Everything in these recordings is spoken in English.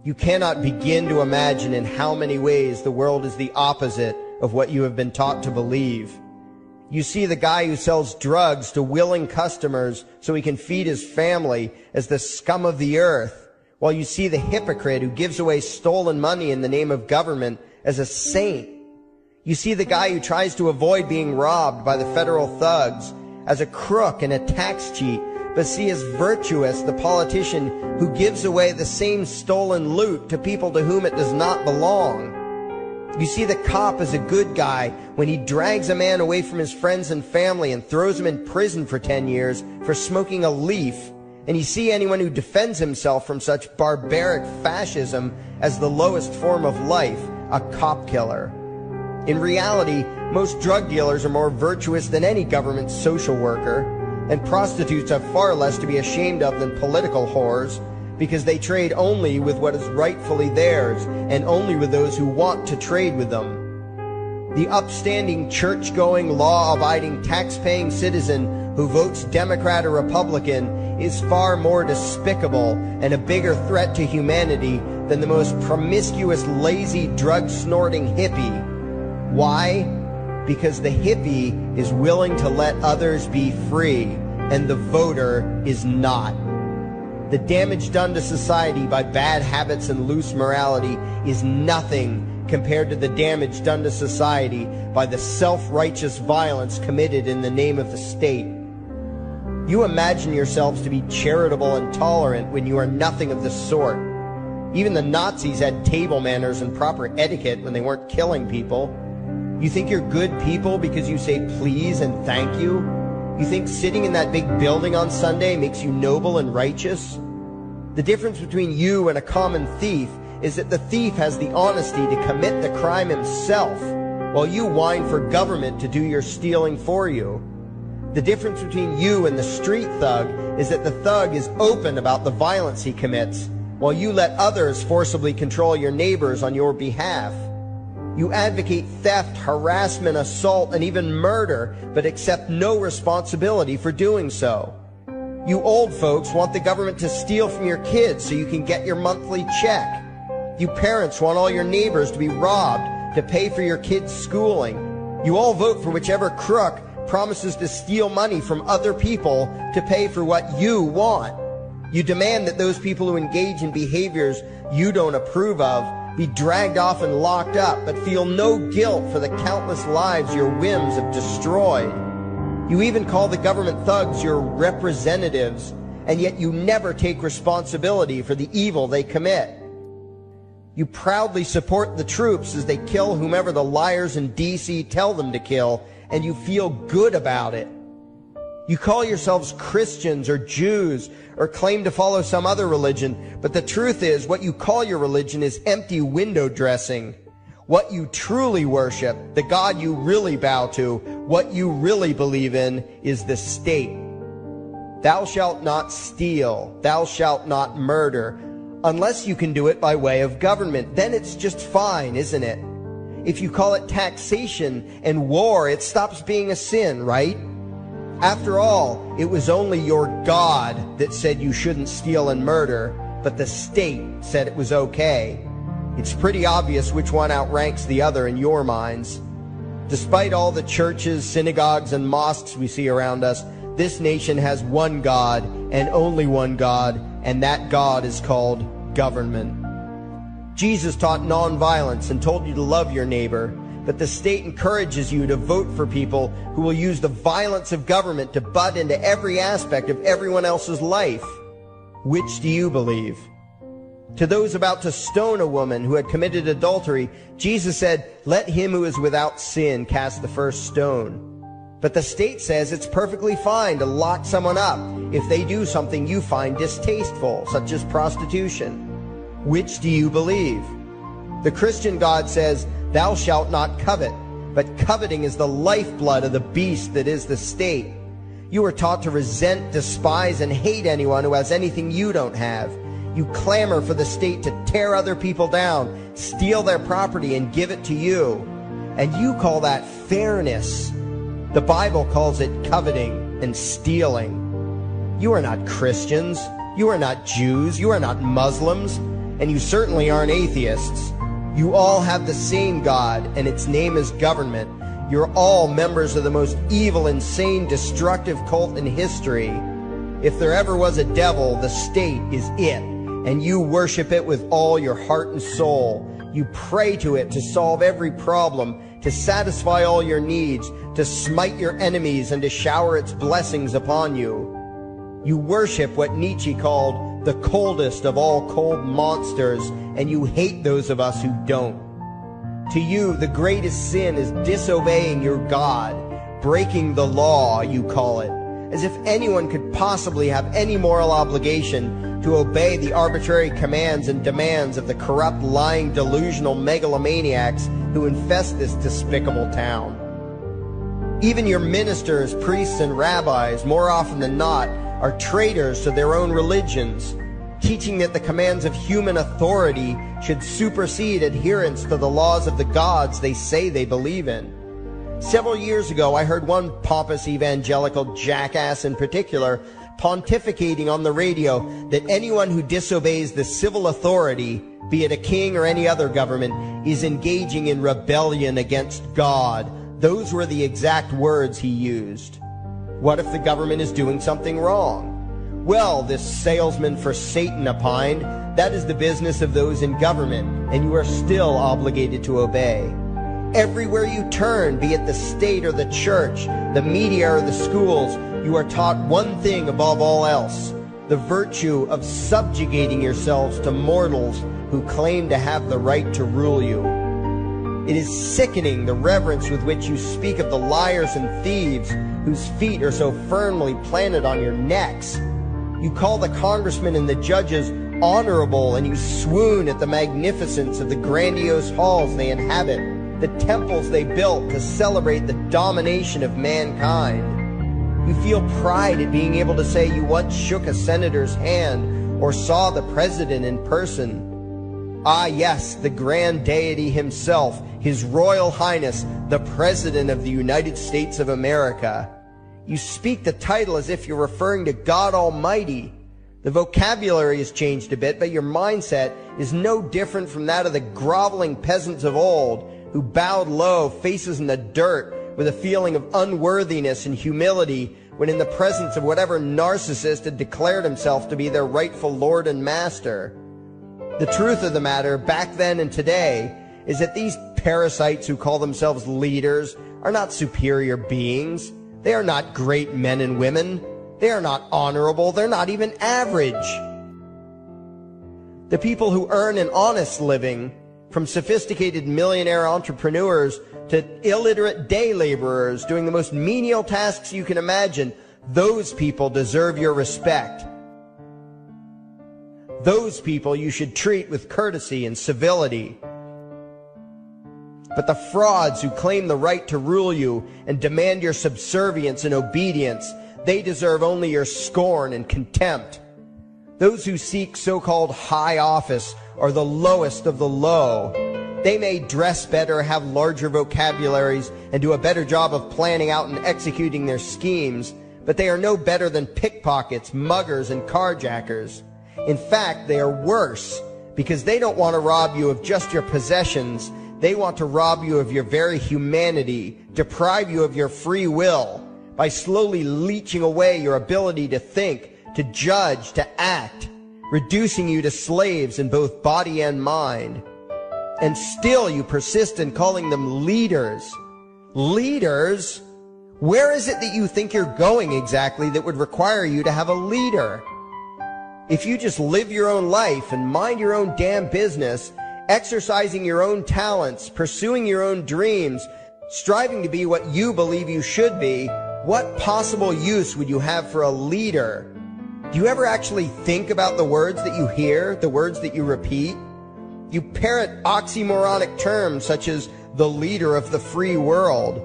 You cannot begin to imagine in how many ways the world is the opposite of what you have been taught to believe. You see the guy who sells drugs to willing customers so he can feed his family as the scum of the earth, while you see the hypocrite who gives away stolen money in the name of government as a saint. You see the guy who tries to avoid being robbed by the federal thugs as a crook and a tax cheat, but see as virtuous the politician who gives away the same stolen loot to people to whom it does not belong. You see the cop as a good guy when he drags a man away from his friends and family and throws him in prison for 10 years for smoking a leaf. And you see anyone who defends himself from such barbaric fascism as the lowest form of life, a cop killer. In reality, most drug dealers are more virtuous than any government social worker, and prostitutes have far less to be ashamed of than political whores, because they trade only with what is rightfully theirs, and only with those who want to trade with them. The upstanding, church-going, law-abiding, tax-paying citizen who votes Democrat or Republican is far more despicable and a bigger threat to humanity than the most promiscuous, lazy, drug-snorting hippie. Why? Because the hippie is willing to let others be free, and the voter is not. The damage done to society by bad habits and loose morality is nothing compared to the damage done to society by the self-righteous violence committed in the name of the state. You imagine yourselves to be charitable and tolerant when you are nothing of the sort. Even the Nazis had table manners and proper etiquette when they weren't killing people. You think you're good people because you say please and thank you? You think sitting in that big building on Sunday makes you noble and righteous? The difference between you and a common thief is that the thief has the honesty to commit the crime himself, while you whine for government to do your stealing for you. The difference between you and the street thug is that the thug is open about the violence he commits, while you let others forcibly control your neighbors on your behalf. You advocate theft, harassment, assault, and even murder, but accept no responsibility for doing so. You old folks want the government to steal from your kids so you can get your monthly check. You parents want all your neighbors to be robbed to pay for your kids' schooling. You all vote for whichever crook promises to steal money from other people to pay for what you want. You demand that those people who engage in behaviors you don't approve of be dragged off and locked up, but feel no guilt for the countless lives your whims have destroyed. You even call the government thugs your representatives, and yet you never take responsibility for the evil they commit. You proudly support the troops as they kill whomever the liars in D.C. tell them to kill, and you feel good about it. You call yourselves Christians or Jews or claim to follow some other religion, but the truth is what you call your religion is empty window dressing. What you truly worship, the God you really bow to, what you really believe in is the state. Thou shalt not steal, thou shalt not murder, unless you can do it by way of government. Then it's just fine, isn't it? If you call it taxation and war, it stops being a sin, right? After all, it was only your God that said you shouldn't steal and murder, but the state said it was okay. It's pretty obvious which one outranks the other in your minds. Despite all the churches, synagogues, and mosques we see around us, this nation has one God and only one God, and that God is called government. Jesus taught nonviolence and told you to love your neighbor, but the state encourages you to vote for people who will use the violence of government to butt into every aspect of everyone else's life. Which do you believe? To those about to stone a woman who had committed adultery, Jesus said, "Let him who is without sin cast the first stone." But the state says it's perfectly fine to lock someone up if they do something you find distasteful, such as prostitution. Which do you believe? The Christian God says, "Thou shalt not covet," but coveting is the lifeblood of the beast that is the state. You are taught to resent, despise, and hate anyone who has anything you don't have. You clamor for the state to tear other people down, steal their property, and give it to you. And you call that fairness. The Bible calls it coveting and stealing. You are not Christians. You are not Jews. You are not Muslims. and you certainly aren't atheists. You all have the same God, and its name is government. You're all members of the most evil, insane, destructive cult in history. If there ever was a devil, the state is it, and you worship it with all your heart and soul. You pray to it to solve every problem, to satisfy all your needs, to smite your enemies, and to shower its blessings upon you. You worship what Nietzsche called the coldest of all cold monsters, and you hate those of us who don't. To you, the greatest sin is disobeying your God, breaking the law, you call it, as if anyone could possibly have any moral obligation to obey the arbitrary commands and demands of the corrupt, lying, delusional megalomaniacs who infest this despicable town. Even your ministers, priests, and rabbis, more often than not, are traitors to their own religions, teaching that the commands of human authority should supersede adherence to the laws of the gods they say they believe in. Several years ago, I heard one pompous evangelical jackass in particular pontificating on the radio that anyone who disobeys the civil authority, be it a king or any other government, is engaging in rebellion against God. Those were the exact words he used. What if the government is doing something wrong? Well, this salesman for Satan opined, that is the business of those in government, and you are still obligated to obey. Everywhere you turn, be it the state or the church, the media or the schools, you are taught one thing above all else, the virtue of subjugating yourselves to mortals who claim to have the right to rule you. It is sickening the reverence with which you speak of the liars and thieves whose feet are so firmly planted on your necks. You call the congressmen and the judges honorable, and you swoon at the magnificence of the grandiose halls they inhabit, the temples they built to celebrate the domination of mankind. You feel pride at being able to say you once shook a senator's hand or saw the president in person. Ah, yes, the grand deity himself, His Royal Highness, the President of the United States of America. You speak the title as if you're referring to God Almighty. The vocabulary has changed a bit, but your mindset is no different from that of the groveling peasants of old who bowed low, faces in the dirt, with a feeling of unworthiness and humility when in the presence of whatever narcissist had declared himself to be their rightful lord and master. The truth of the matter, back then and today, is that these parasites who call themselves leaders are not superior beings. They are not great men and women. They are not honorable. They're not even average. The people who earn an honest living, from sophisticated millionaire entrepreneurs to illiterate day laborers doing the most menial tasks you can imagine, those people deserve your respect. Those people you should treat with courtesy and civility. But the frauds who claim the right to rule you and demand your subservience and obedience, they deserve only your scorn and contempt. Those who seek so-called high office are the lowest of the low. They may dress better, have larger vocabularies, and do a better job of planning out and executing their schemes, but they are no better than pickpockets, muggers, and carjackers. In fact, they are worse, because they don't want to rob you of just your possessions. They want to rob you of your very humanity, deprive you of your free will, by slowly leeching away your ability to think, to judge, to act, reducing you to slaves in both body and mind. And still you persist in calling them leaders. Leaders? Where is it that you think you're going exactly that would require you to have a leader? If you just live your own life and mind your own damn business, exercising your own talents, pursuing your own dreams, striving to be what you believe you should be, what possible use would you have for a leader? Do you ever actually think about the words that you hear, the words that you repeat? You parrot oxymoronic terms such as the leader of the free world,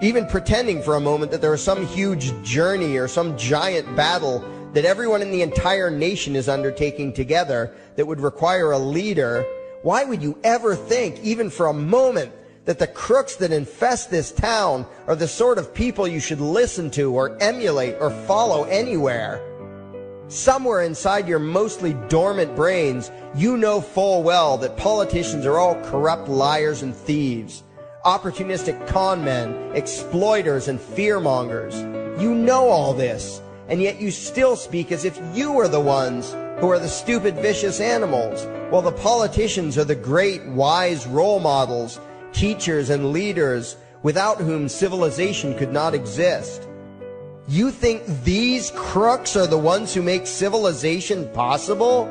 even pretending for a moment that there is some huge journey or some giant battle that everyone in the entire nation is undertaking together that would require a leader. Why would you ever think, even for a moment, that the crooks that infest this town are the sort of people you should listen to or emulate or follow anywhere? Somewhere inside your mostly dormant brains, you know full well that politicians are all corrupt liars and thieves, opportunistic con men, exploiters, and fearmongers. You know all this, and yet you still speak as if you are the ones who are the stupid, vicious animals, while the politicians are the great, wise role models, teachers, and leaders without whom civilization could not exist. You think these crooks are the ones who make civilization possible?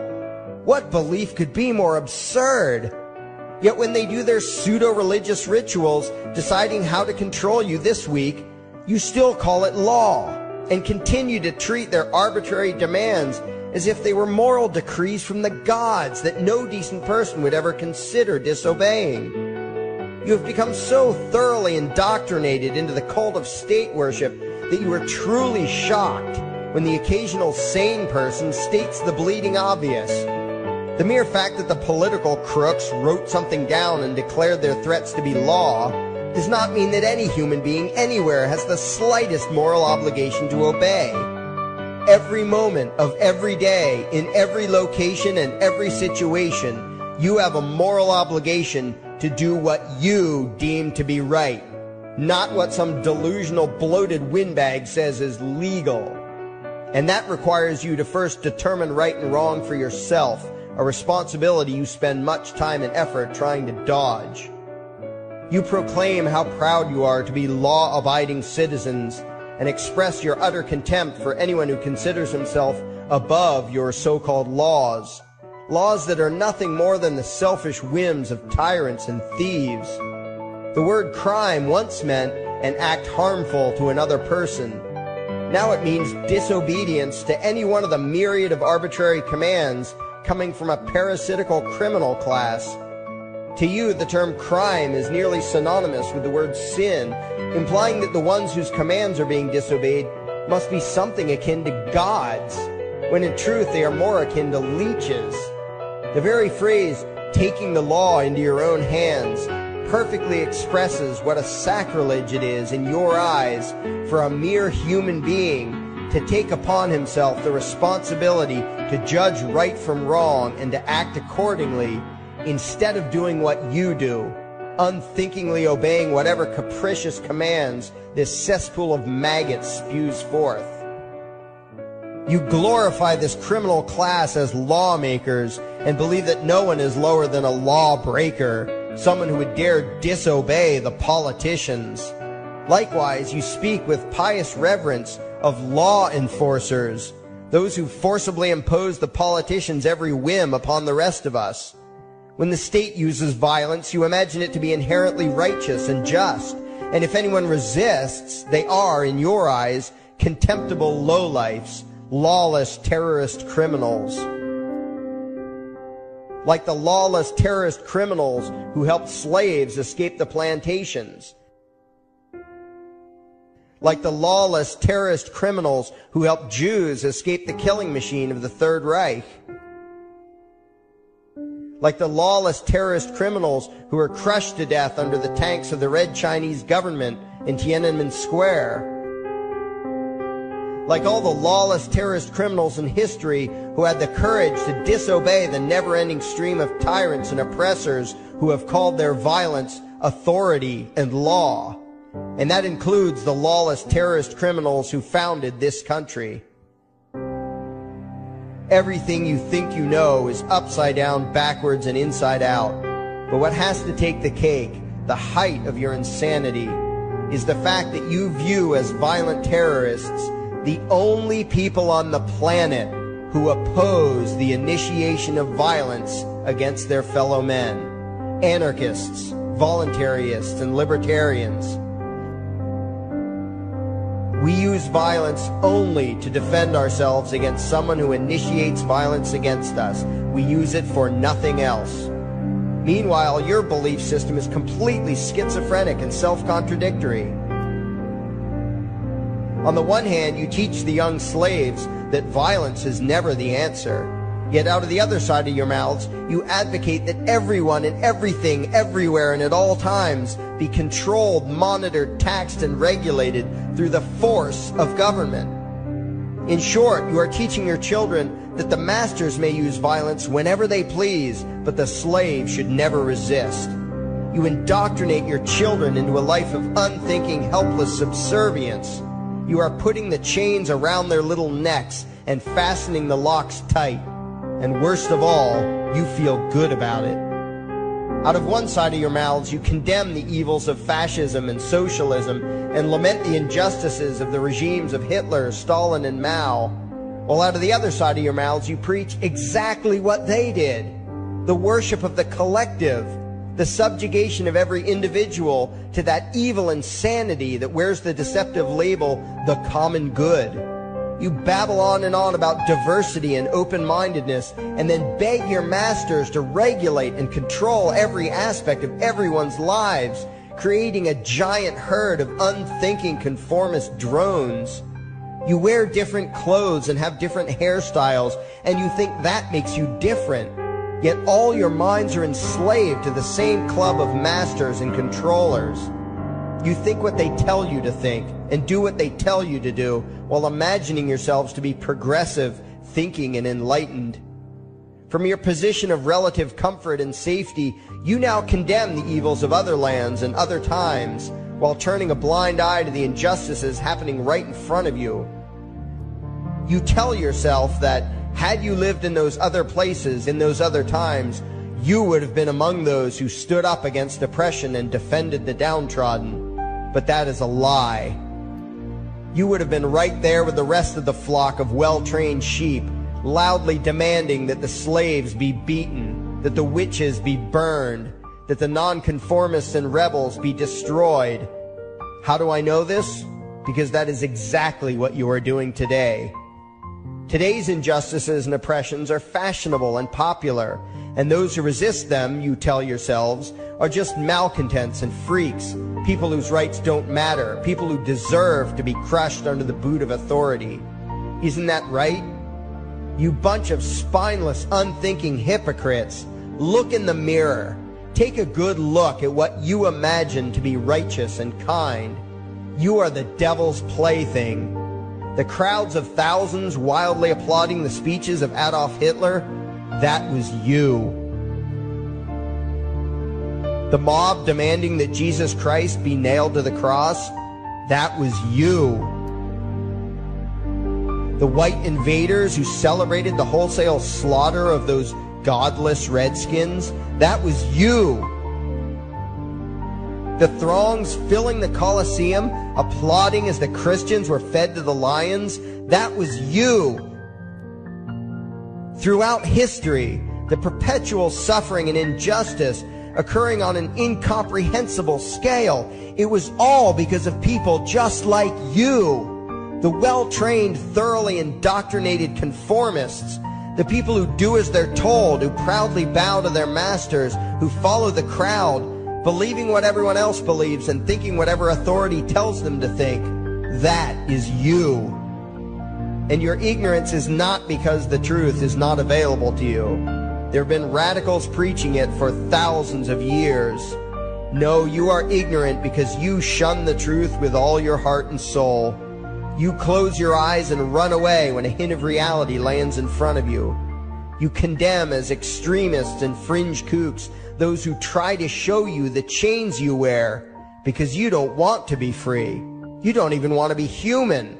What belief could be more absurd? Yet when they do their pseudo-religious rituals, deciding how to control you this week, you still call it law, and continue to treat their arbitrary demands as if they were moral decrees from the gods that no decent person would ever consider disobeying. You have become so thoroughly indoctrinated into the cult of state worship that you are truly shocked when the occasional sane person states the bleeding obvious. The mere fact that the political crooks wrote something down and declared their threats to be law does not mean that any human being anywhere has the slightest moral obligation to obey. Every moment of every day, in every location and every situation, you have a moral obligation to do what you deem to be right, not what some delusional bloated windbag says is legal. And that requires you to first determine right and wrong for yourself, a responsibility you spend much time and effort trying to dodge. You proclaim how proud you are to be law-abiding citizens and express your utter contempt for anyone who considers himself above your so-called laws, laws that are nothing more than the selfish whims of tyrants and thieves. The word crime once meant an act harmful to another person. Now it means disobedience to any one of the myriad of arbitrary commands coming from a parasitical criminal class. To you, the term crime is nearly synonymous with the word sin, implying that the ones whose commands are being disobeyed must be something akin to gods, when in truth they are more akin to leeches. The very phrase, taking the law into your own hands, perfectly expresses what a sacrilege it is in your eyes for a mere human being to take upon himself the responsibility to judge right from wrong and to act accordingly, instead of doing what you do, unthinkingly obeying whatever capricious commands this cesspool of maggots spews forth. You glorify this criminal class as lawmakers and believe that no one is lower than a lawbreaker, someone who would dare disobey the politicians. Likewise, you speak with pious reverence of law enforcers, those who forcibly impose the politicians' every whim upon the rest of us. When the state uses violence, you imagine it to be inherently righteous and just, and if anyone resists, they are, in your eyes, contemptible lowlifes, lawless terrorist criminals. Like the lawless terrorist criminals who helped slaves escape the plantations. Like the lawless terrorist criminals who helped Jews escape the killing machine of the Third Reich. Like the lawless terrorist criminals who were crushed to death under the tanks of the Red Chinese government in Tiananmen Square. Like all the lawless terrorist criminals in history who had the courage to disobey the never-ending stream of tyrants and oppressors who have called their violence authority and law. And that includes the lawless terrorist criminals who founded this country. Everything you think you know is upside down, backwards, and inside out. But what has to take the cake, the height of your insanity, is the fact that you view as violent terrorists the only people on the planet who oppose the initiation of violence against their fellow men. Anarchists, voluntarists, and libertarians. We use violence only to defend ourselves against someone who initiates violence against us. We use it for nothing else. Meanwhile, your belief system is completely schizophrenic and self-contradictory. On the one hand, you teach the young slaves that violence is never the answer. Yet out of the other side of your mouths, you advocate that everyone and everything, everywhere and at all times be controlled, monitored, taxed, and regulated through the force of government. In short, you are teaching your children that the masters may use violence whenever they please, but the slave should never resist. You indoctrinate your children into a life of unthinking, helpless subservience. You are putting the chains around their little necks and fastening the locks tight. And worst of all, you feel good about it. Out of one side of your mouths, you condemn the evils of fascism and socialism and lament the injustices of the regimes of Hitler, Stalin, and Mao. While out of the other side of your mouths, you preach exactly what they did. The worship of the collective, the subjugation of every individual to that evil insanity that wears the deceptive label, the common good. You babble on and on about diversity and open-mindedness, and then beg your masters to regulate and control every aspect of everyone's lives, creating a giant herd of unthinking conformist drones. You wear different clothes and have different hairstyles, and you think that makes you different. Yet all your minds are enslaved to the same club of masters and controllers. You think what they tell you to think and do what they tell you to do, while imagining yourselves to be progressive, thinking, and enlightened. From your position of relative comfort and safety, you now condemn the evils of other lands and other times, while turning a blind eye to the injustices happening right in front of you. You tell yourself that had you lived in those other places, in those other times, you would have been among those who stood up against oppression and defended the downtrodden. But that is a lie. You would have been right there with the rest of the flock of well-trained sheep, loudly demanding that the slaves be beaten, that the witches be burned, that the nonconformists and rebels be destroyed. How do I know this? Because that is exactly what you are doing today. Today's injustices and oppressions are fashionable and popular, and those who resist them, you tell yourselves, are just malcontents and freaks, people whose rights don't matter, people who deserve to be crushed under the boot of authority. Isn't that right? You bunch of spineless, unthinking hypocrites, look in the mirror. Take a good look at what you imagine to be righteous and kind. You are the devil's plaything. The crowds of thousands wildly applauding the speeches of Adolf Hitler, that was you. The mob demanding that Jesus Christ be nailed to the cross, that was you. The white invaders who celebrated the wholesale slaughter of those godless redskins, that was you. The throngs filling the Colosseum, applauding as the Christians were fed to the lions, that was you. Throughout history, the perpetual suffering and injustice occurring on an incomprehensible scale, it was all because of people just like you. The well-trained, thoroughly indoctrinated conformists, the people who do as they're told, who proudly bow to their masters, who follow the crowd, believing what everyone else believes and thinking whatever authority tells them to think. That is you. And your ignorance is not because the truth is not available to you. There have been radicals preaching it for thousands of years. No, you are ignorant because you shun the truth with all your heart and soul. You close your eyes and run away when a hint of reality lands in front of you. You condemn as extremists and fringe kooks those who try to show you the chains you wear because you don't want to be free. You don't even want to be human.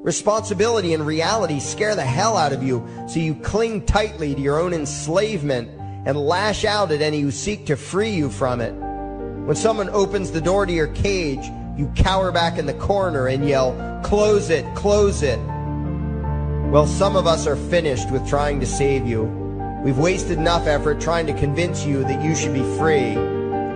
Responsibility and reality scare the hell out of you, so you cling tightly to your own enslavement and lash out at any who seek to free you from it. When someone opens the door to your cage, you cower back in the corner and yell, "Close it, close it." Well, some of us are finished with trying to save you. We've wasted enough effort trying to convince you that you should be free.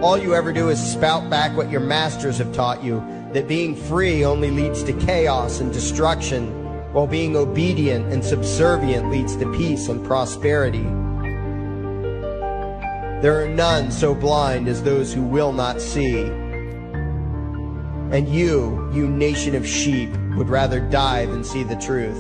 All you ever do is spout back what your masters have taught you, that being free only leads to chaos and destruction, while being obedient and subservient leads to peace and prosperity. There are none so blind as those who will not see. And you nation of sheep, would rather die than see the truth.